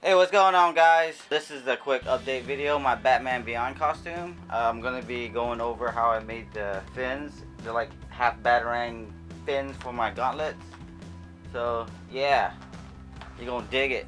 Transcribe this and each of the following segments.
Hey, what's going on, guys? This is a quick update video, my Batman Beyond costume. I'm going to be going over how I made the fins. They're like half Batarang fins for my gauntlets. So, yeah, you're going to dig it.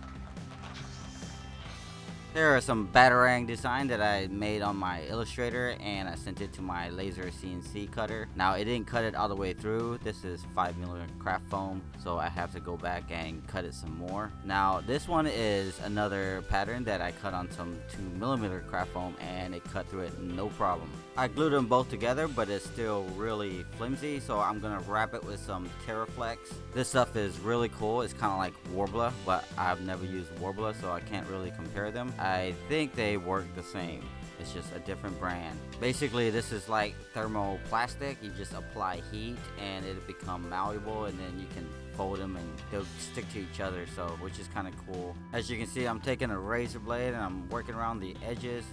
Here are some Batarang design that I made on my Illustrator, and I sent it to my laser CNC cutter. Now, it didn't cut it all the way through. This is 5mm craft foam, so I have to go back and cut it some more. Now, this one is another pattern that I cut on some 2mm craft foam, and it cut through it no problem. I glued them both together, but it's still really flimsy, so I'm gonna wrap it with some Terraflex. This stuff is really cool. It's kind of like Warbler, but I've never used Warbler, so I can't really compare them. I think they work the same. It's just a different brand. Basically, this is like thermoplastic. You just apply heat and it'll become malleable, and then you can fold them and they'll stick to each other, so which is kind of cool. As you can see, I'm taking a razor blade and I'm working around the edges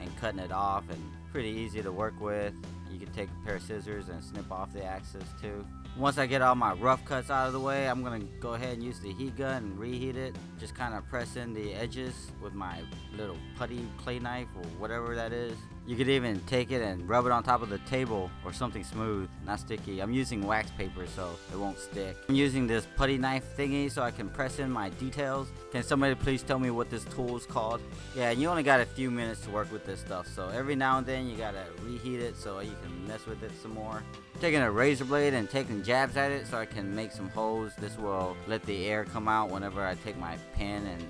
and cutting it off, and pretty easy to work with. You can take a pair of scissors and snip off the axis too. Once I get all my rough cuts out of the way, I'm gonna go ahead and use the heat gun and reheat it. Just kind of press in the edges with my little putty clay knife or whatever that is. You could even take it and rub it on top of the table or something smooth, not sticky. I'm using wax paper so it won't stick. I'm using this putty knife thingy so I can press in my details. Can somebody please tell me what this tool is called? Yeah, and you only got a few minutes to work with this stuff, so every now and then you gotta reheat it so you can mess with it some more. Taking a razor blade and taking jabs at it so I can make some holes. This will let the air come out whenever I take my pen and,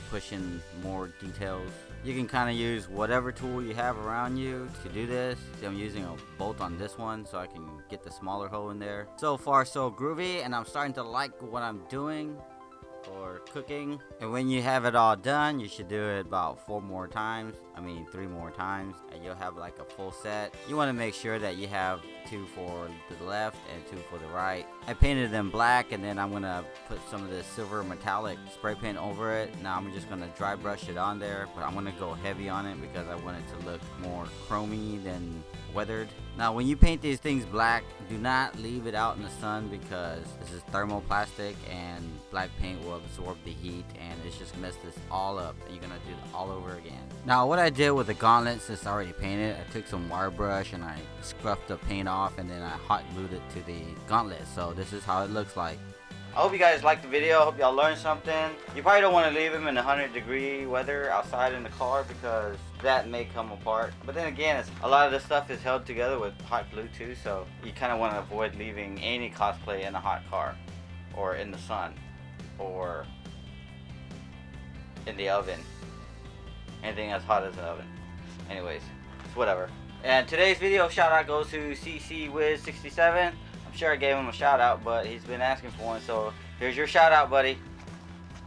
push in more details. You can kind of use whatever tool you have around you to do this. See, I'm using a bolt on this one so I can get the smaller hole in there. So far so groovy, and I'm starting to like what I'm doing or cooking. And when you have it all done, you should do it about 3 more times, and you'll have like a full set. You want to make sure that you have 2 for the left and 2 for the right. I painted them black, and then I'm gonna put some of this silver metallic spray paint over it. Now I'm just gonna dry brush it on there, but I'm gonna go heavy on it because I want it to look more chromy than weathered. Now when you paint these things black, do not leave it out in the sun because this is thermoplastic and black paint will absorb the heat, and it's just messed this all up, and you're gonna do it all over again. Now what I did with the gauntlets is already painted. I took some wire brush and I scruffed the paint off, and then I hot glued it to the gauntlet. So this is how it looks like. I hope you guys liked the video. I hope y'all learned something. You probably don't want to leave them in 100-degree weather outside in the car because that may come apart. But then again, a lot of this stuff is held together with hot glue too, so you kind of want to avoid leaving any cosplay in a hot car or in the sun or in the oven. Anything as hot as an oven. Anyways, it's whatever. And today's video shout out goes to CCWiz67. I'm sure I gave him a shout out, but he's been asking for one, so here's your shout out, buddy.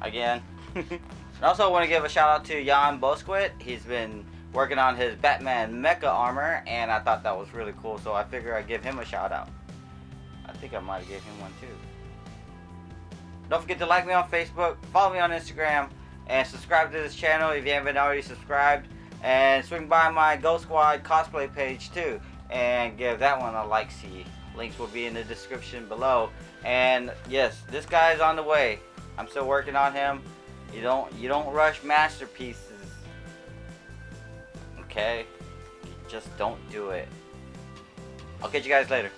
Again. And also I want to give a shout out to Jan Bosquet. He's been working on his Batman mecha armor, and I thought that was really cool, so I figure I'd give him a shout out. I think I might have gave him one too. Don't forget to like me on Facebook, follow me on Instagram, and subscribe to this channel if you haven't already subscribed. And swing by my Ghost Squad cosplay page too, and give that one a like-see. Links will be in the description below. And yes, this guy is on the way. I'm still working on him. You don't rush masterpieces. Okay? Just don't do it. I'll catch you guys later.